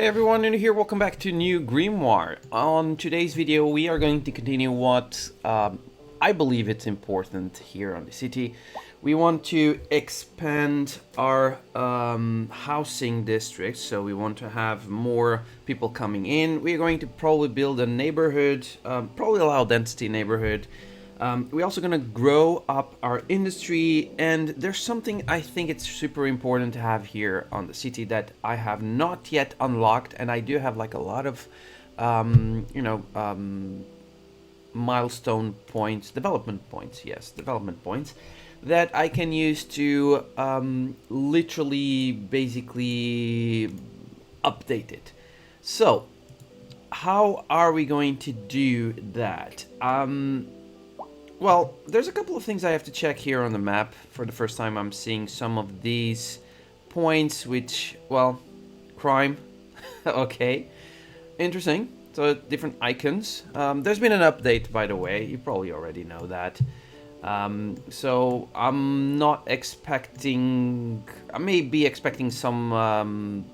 Hey everyone, Nuno here, welcome back to new Grimoire. On today's video we are going to continue what I believe it's important here on the city. We want to expand our housing district, so we want to have more people coming in. We're going to probably build a neighborhood, probably a low density neighborhood. We're also going to grow up our industry, and there's something I think it's super important to have here on the city that I have not yet unlocked, and I do have like a lot of, milestone points, development points that I can use to literally, basically update it. So, how are we going to do that? Well, there's a couple of things I have to check here on the map. For the first time I'm seeing some of these points which, well, crime. Okay, interesting. So different icons. There's been an update, by the way, you probably already know that. So I'm not expecting, I may be expecting some,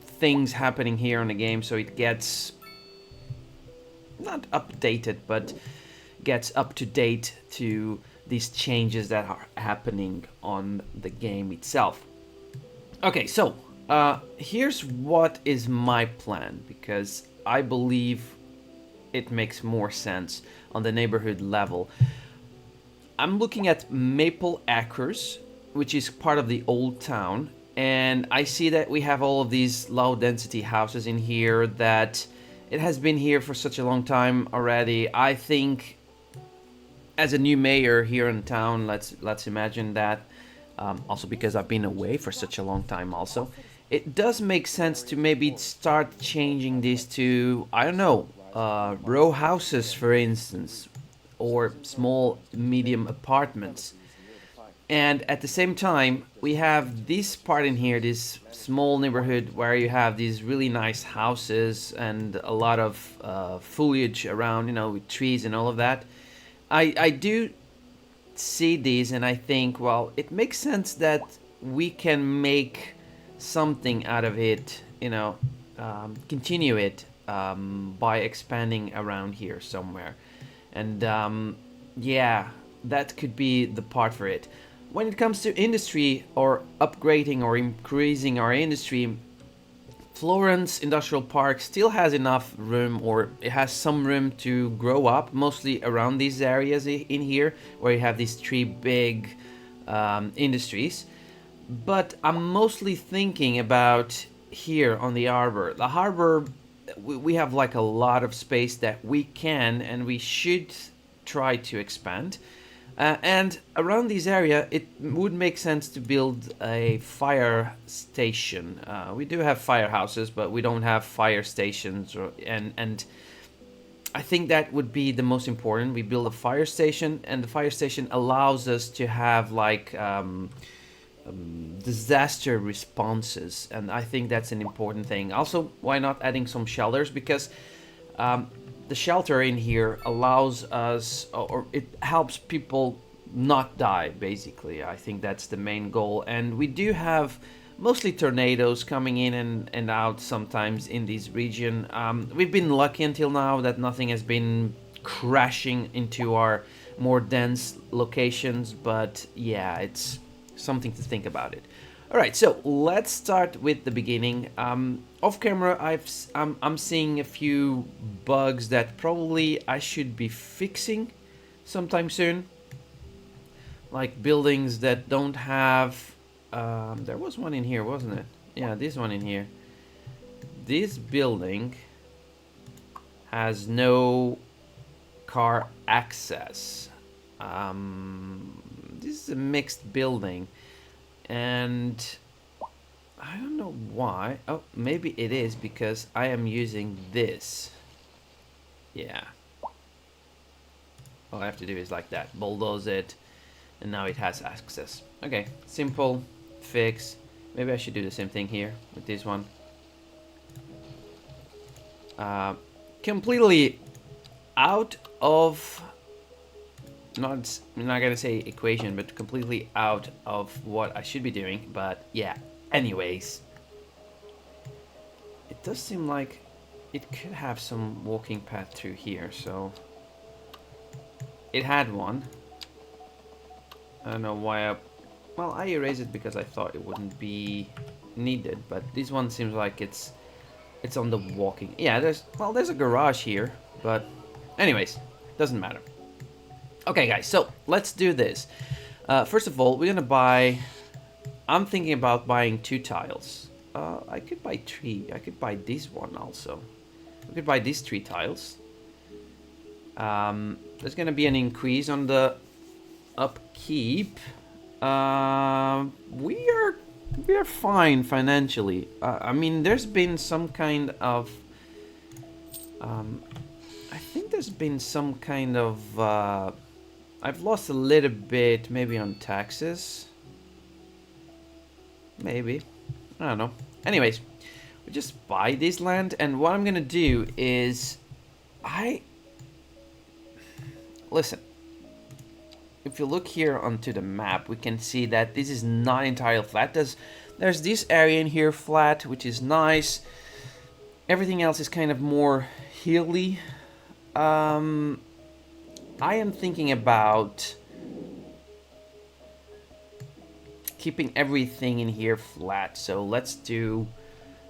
things happening here in the game, so it gets not updated, but gets up to date to these changes that are happening on the game itself. Okay, so here's what is my plan, because I believe it makes more sense on the neighborhood level. I'm looking at Maple Acres, which is part of the old town, and I see that we have all of these low density houses in here that it has been here for such a long time already. I think as a new mayor here in town, let's imagine that, also because I've been away for such a long time also, it does make sense to maybe start changing this to, I don't know, row houses, for instance, or small, medium apartments. And at the same time, we have this part in here, this small neighborhood where you have these really nice houses and a lot of foliage around, with trees and all of that. I do see these and I think, well, it makes sense that we can make something out of it, continue it by expanding around here somewhere. And yeah, that could be the part for it. When it comes to industry or upgrading or increasing our industry, Florence Industrial Park still has enough room, or it has some room to grow up, mostly around these areas in here where you have these three big industries. But I'm mostly thinking about here on the harbor. The harbor, we have like a lot of space that we can and we should try to expand. And around this area, it would make sense to build a fire station. We do have firehouses, but we don't have fire stations, and I think that would be the most important. We build a fire station, and the fire station allows us to have like disaster responses, and I think that's an important thing. Also, why not adding some shelters, because the shelter in here allows us, or it helps people not die, basically. I think that's the main goal. And we do have mostly tornadoes coming in and out sometimes in this region. We've been lucky until now that nothing has been crashing into our more dense locations, but yeah, it's something to think about it. Alright, so let's start with the beginning. Off camera, I'm seeing a few bugs that probably I should be fixing sometime soon. Like buildings that don't have... there was one in here, wasn't it? Yeah, this one in here. This building has no car access. This is a mixed building. And I don't know why. Oh, maybe it is because I am using this. Yeah. All I have to do is like that. Bulldoze it. And now it has access. Okay. Simple fix. Maybe I should do the same thing here with this one. Completely out of... I'm not gonna say equation, but completely out of what I should be doing. But yeah, anyways, it does seem like it could have some walking path through here, so it had one. I don't know why well, I erased it because I thought it wouldn't be needed, but this one seems like it's on the walking. Yeah, there's a garage here, but anyways, doesn't matter. Okay, guys, so let's do this. First of all, we're gonna buy. I'm thinking about buying 2 tiles. I could buy 3. I could buy this one also. We could buy these 3 tiles. There's gonna be an increase on the upkeep. We are fine financially. I mean, there's been some kind of. I think there's been some kind of. I've lost a little bit, maybe on taxes. Maybe. I don't know. Anyways, we just buy this land, and what I'm gonna do is, listen. If you look here onto the map, we can see that this is not entirely flat. There's this area in here flat, which is nice. Everything else is kind of more hilly. I am thinking about keeping everything in here flat. So let's do,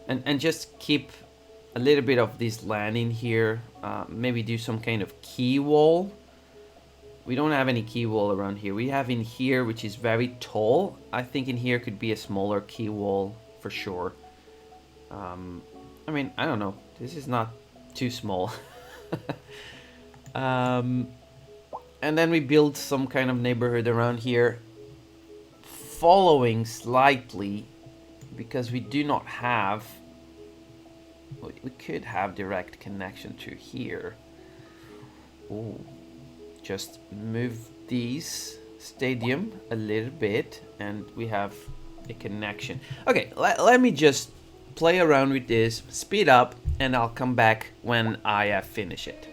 and just keep a little bit of this land in here. Maybe do some kind of quay wall. We don't have any quay wall around here. We have in here, which is very tall. I think in here could be a smaller quay wall for sure. I mean, I don't know. This is not too small. And then we build some kind of neighborhood around here, following slightly, because we do not have. We could have direct connection to here. Ooh. Just move these stadium a little bit, and we have a connection. Okay, let me just play around with this, speed up, and I'll come back when I finish it.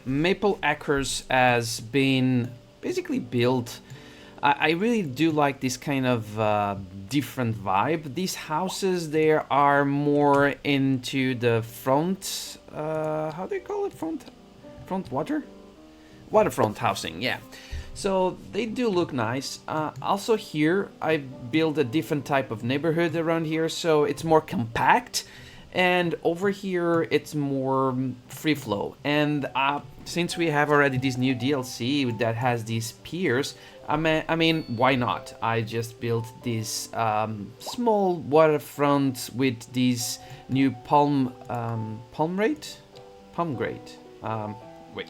Maple Acres has been basically built. I really do like this kind of different vibe. These houses, they are more into the front. How do you call it? Front waterfront housing. Yeah. So they do look nice. Also here, I built a different type of neighborhood around here, so it's more compact. And over here, it's more free flow. And since we have already this new DLC that has these piers, I mean, why not? I just built this small waterfront with these new pomgrate. Wait,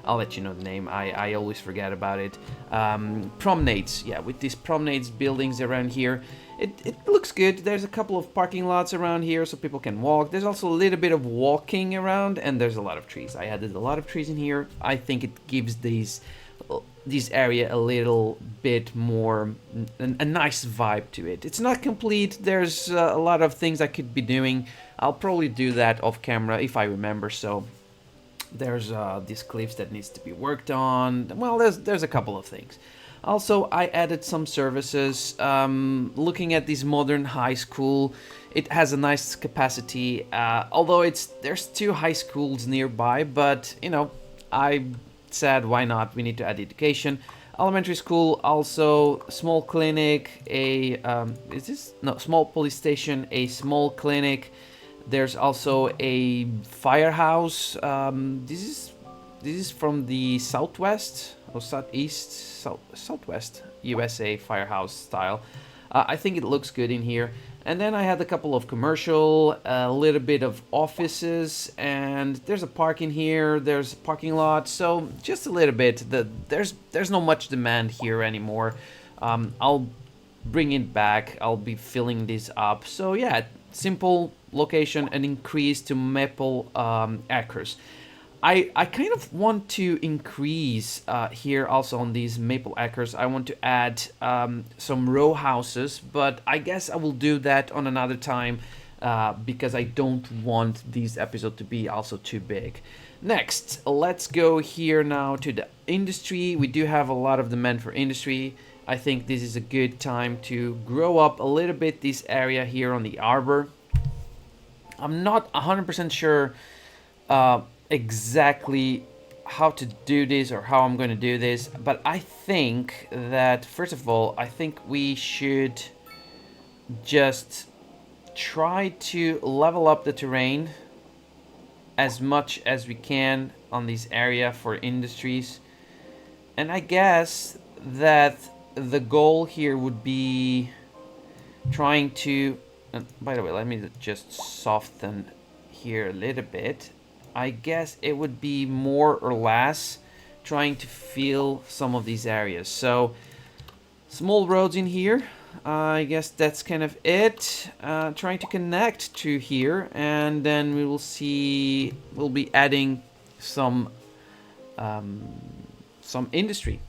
I'll let you know the name. I always forget about it. Promenades, yeah, with these promenades buildings around here. It looks good. There's a couple of parking lots around here so people can walk. There's also a little bit of walking around, and there's a lot of trees. I added a lot of trees in here. I think it gives this area a little bit more, a nice vibe to it. It's not complete. There's a lot of things I could be doing. I'll probably do that off camera if I remember. So there's these cliffs that needs to be worked on. Well, there's a couple of things. Also, I added some services. Looking at this modern high school, it has a nice capacity. Although there's 2 high schools nearby, but you know, I said why not? We need to add education. Elementary school, also small clinic, small police station, a small clinic. There's also a firehouse. This is from the southwest or southwest USA firehouse style. I think it looks good in here. And then I had a couple of commercial, a little bit of offices, and there's a park in here. There's a parking lot, so just a little bit. There's not much demand here anymore. I'll bring it back. I'll be filling this up. So yeah, simple location and increase to Maple Acres. I kind of want to increase here also on these Maple Acres. I want to add some row houses, but I guess I will do that on another time because I don't want this episode to be also too big. Next, let's go here now to the industry. We do have a lot of demand for industry. I think this is a good time to grow up a little bit this area here on the arbor. I'm not 100% sure exactly how to do this or how I'm going to do this, but I think that first of all, I think we should just try to level up the terrain as much as we can on this area for industries. And I guess that the goal here would be trying to, by the way, let me just soften here a little bit. I guess it would be more or less trying to fill some of these areas. So small roads in here. I guess that's kind of it. Trying to connect to here, and then we will see. We'll be adding some industry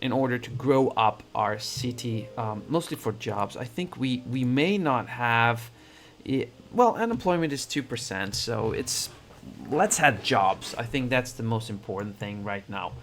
in order to grow up our city, mostly for jobs. I think we may not have. Well, unemployment is 2%, so it's. Let's add jobs. I think that's the most important thing right now.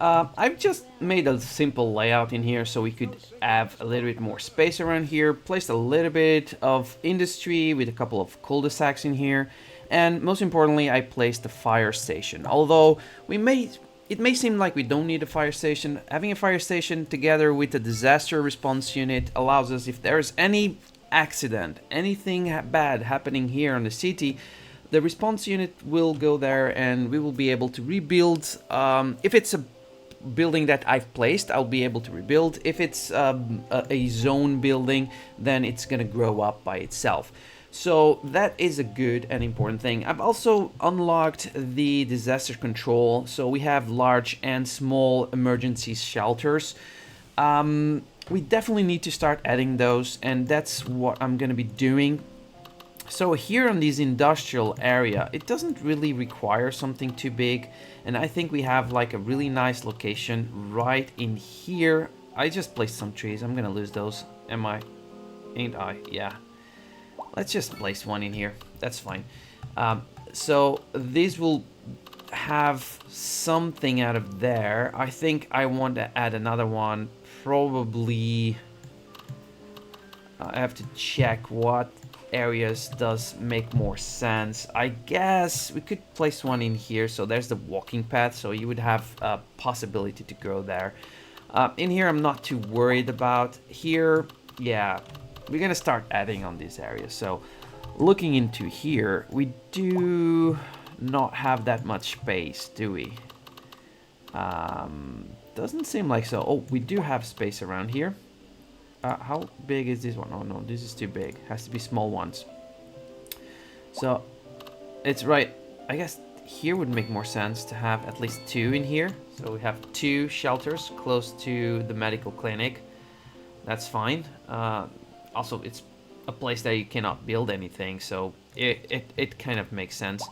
I've just made a simple layout in here so we could have a little bit more space around here. Placed a little bit of industry with a couple of cul-de-sacs in here. And most importantly, I placed a fire station. Although it may seem like we don't need a fire station. Having a fire station together with a disaster response unit allows us, if there's any accident, anything bad happening here in the city, the response unit will go there and we will be able to rebuild. If it's a building that I've placed, I'll be able to rebuild. If it's a zone building, then it's gonna grow up by itself. So that is a good and important thing. I've also unlocked the disaster control, so we have large and small emergency shelters. We definitely need to start adding those, and that's what I'm gonna be doing. So here on this industrial area, it doesn't really require something too big, and I think we have like a really nice location right in here. I just placed some trees. I'm gonna lose those. Am I? Ain't I? Yeah. Let's just place one in here. That's fine. So this will have something out of there. I think I want to add another one. Probably I have to check what areas does make more sense. I guess we could place one in here. So there's the walking path, so you would have a possibility to go there. In here I'm not too worried about. Here, yeah, we're gonna start adding on these areas. So looking into here, we do not have that much space, do we? Doesn't seem like so. Oh, we do have space around here. How big is this one? Oh no, this is too big. Has to be small ones. So it's right. I guess here would make more sense to have at least two in here. So we have two shelters close to the medical clinic. That's fine. Also, it's a place that you cannot build anything, so it kind of makes sense.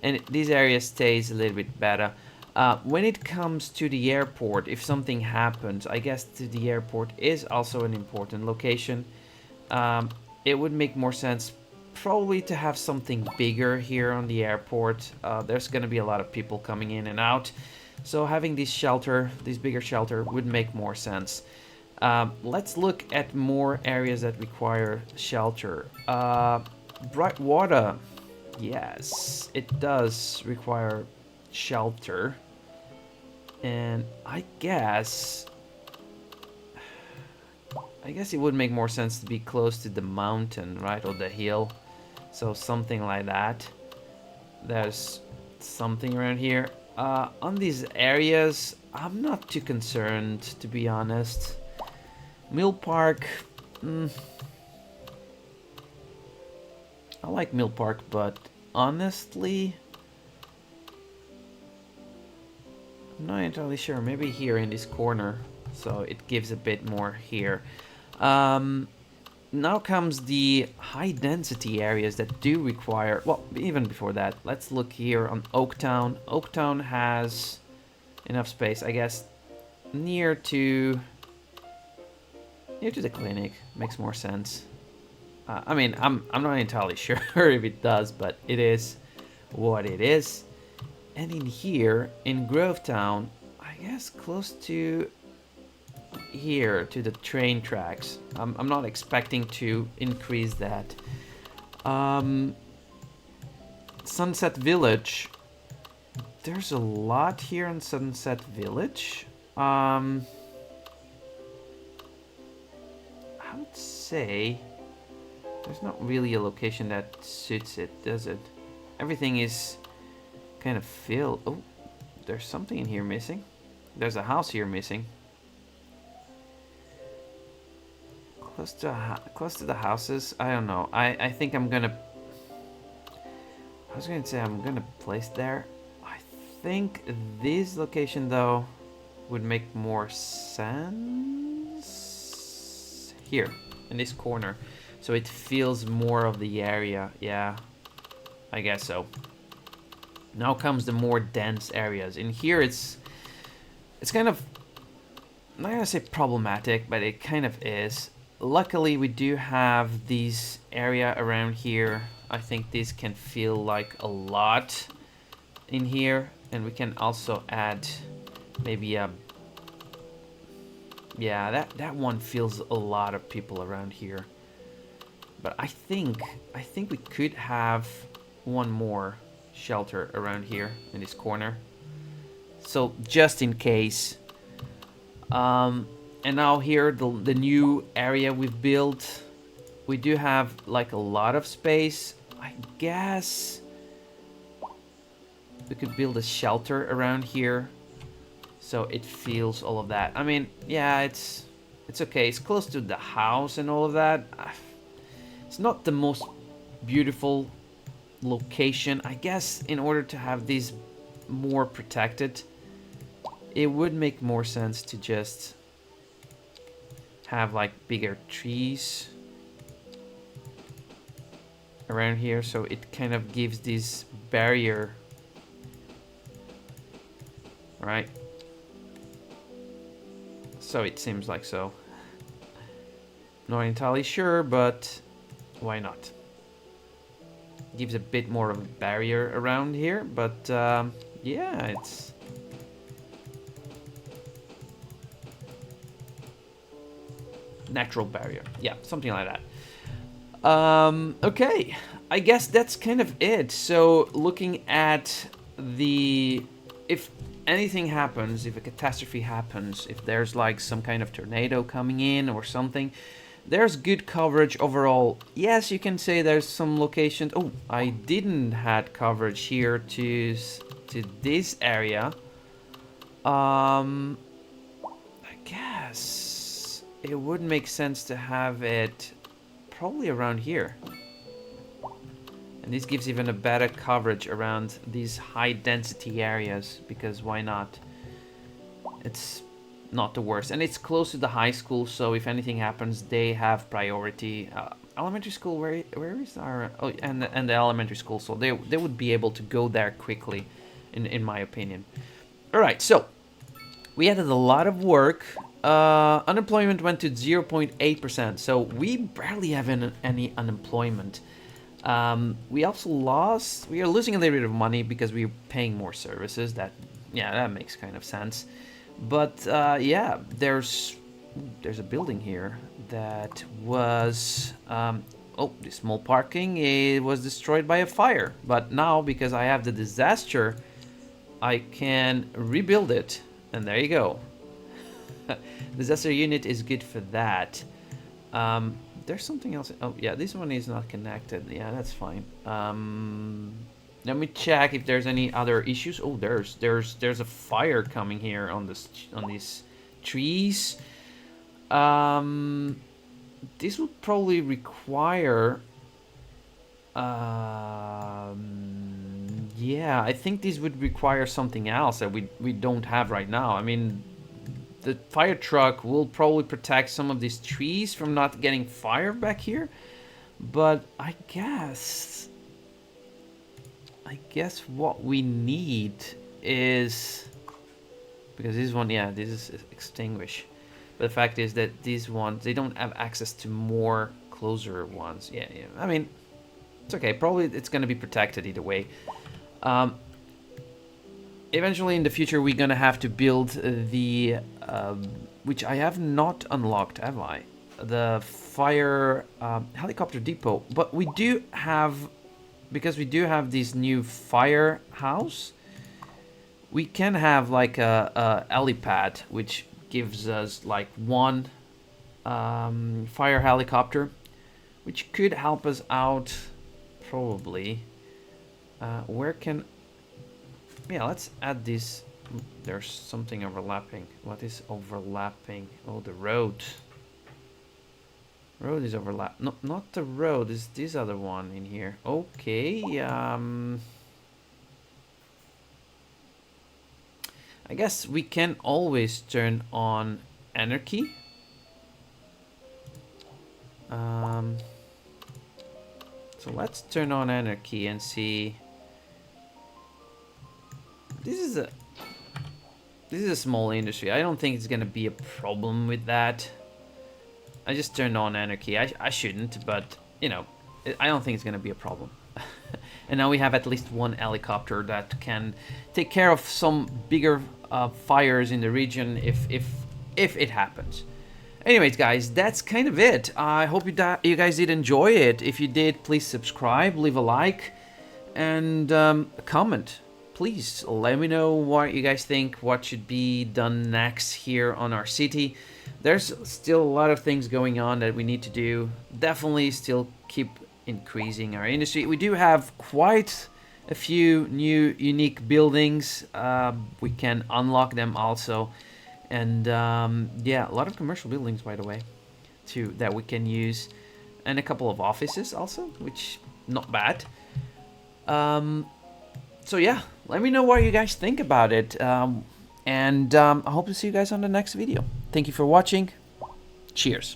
And this area stays a little bit better. When it comes to the airport, if something happens, I guess the airport is also an important location. It would make more sense probably to have something bigger here on the airport. There's going to be a lot of people coming in and out. So having this bigger shelter would make more sense. Let's look at more areas that require shelter. Bright water. Yes, it does require shelter. And I guess it would make more sense to be close to the mountain, right? Or the hill. So something like that. There's something around here. On these areas, I'm not too concerned, to be honest. Mill Park. I like Mill Park, but honestly, I'm not entirely sure. Maybe here in this corner, so it gives a bit more here. Now comes the high density areas that do require, well, even before that, let's look here on Oaktown. Oaktown has enough space, I guess, near to the clinic. Makes more sense. I mean, I'm not entirely sure if it does, but it is what it is. And in here, in Grovetown, I guess close to here, to the train tracks. I'm not expecting to increase that. Sunset Village. There's a lot here in Sunset Village. I would say there's not really a location that suits it, does it? Everything is kind of filled. Oh, there's something in here missing. There's a house here missing. Close to the houses. I don't know. I think I'm gonna. I was gonna say I'm gonna place there. I think this location though would make more sense here in this corner, so it feels more of the area. Yeah, I guess so. Now comes the more dense areas. In here, it's kind of, I'm not gonna say problematic, but it kind of is. Luckily, we do have these area around here. I think this can feel like a lot in here, and we can also add maybe yeah, that one feels a lot of people around here. But I think we could have one more shelter around here in this corner. So just in case. And now here, the new area we've built, we do have like a lot of space. I guess we could build a shelter around here, so it feels all of that. I mean, yeah, it's okay. It's close to the house and all of that. It's not the most beautiful location. I guess in order to have these more protected, it would make more sense to just have like bigger trees around here, so it kind of gives this barrier, right? So it seems like so. Not entirely sure, but why not? Gives a bit more of a barrier around here, but yeah, it's natural barrier. Yeah, something like that. Okay, I guess that's kind of it. So looking at if anything happens, if a catastrophe happens, if there's like some kind of tornado coming in or something, there's good coverage overall. Yes, you can say there's some locations. Oh, I didn't had coverage here to this area. I guess it would make sense to have it probably around here. And this gives even a better coverage around these high density areas, because why not? It's not the worst, and it's close to the high school, so if anything happens, they have priority. Elementary school, where is our... Oh, and the elementary school, so they would be able to go there quickly, in my opinion. All right, so we added a lot of work. Unemployment went to 0.8%, so we barely have any unemployment. We also we are losing a little bit of money because we're paying more services. That makes kind of sense. But yeah, there's a building here that was the small parking. It was destroyed by a fire, but now because I have the disaster, I can rebuild it, and there you go. Disaster unit is good for that. There's something else. Oh yeah, this one is not connected. Yeah, that's fine. Let me check if there's any other issues. Oh, there's a fire coming here on these trees. This would probably require. Yeah, I think this would require something else that we don't have right now. I mean, the fire truck will probably protect some of these trees from not getting fire back here, but I guess what we need is, because this one, yeah, this is extinguished, but the fact is that these ones, they don't have access to more closer ones. Yeah, I mean, it's okay, probably it's going to be protected either way. Eventually in the future we're gonna have to build the which I have not unlocked, have I? The fire helicopter depot. But we do have, because we do have this new firehouse, we can have like a helipad, which gives us like one fire helicopter, which could help us out probably. Where can... Yeah, let's add this. There's something overlapping. What is overlapping? Oh, the road. Road is overlap. No, not the road. It's this other one in here. Okay. I guess we can always turn on anarchy. So let's turn on anarchy and see. This is a small industry. I don't think it's gonna be a problem with that. I just turned on anarchy. I shouldn't, but you know, I don't think it's gonna be a problem. And now we have at least one helicopter that can take care of some bigger fires in the region if it happens. Anyways, guys, that's kind of it. I hope you guys did enjoy it. If you did, please subscribe, leave a like, and a comment. Please let me know what you guys think, what should be done next here on our city. There's still a lot of things going on that we need to do. Definitely still keep increasing our industry. We do have quite a few new unique buildings. We can unlock them also. And yeah, a lot of commercial buildings, by the way, too, that we can use. And a couple of offices also, which not bad. So yeah, let me know what you guys think about it. And I hope to see you guys on the next video. Thank you for watching. Cheers.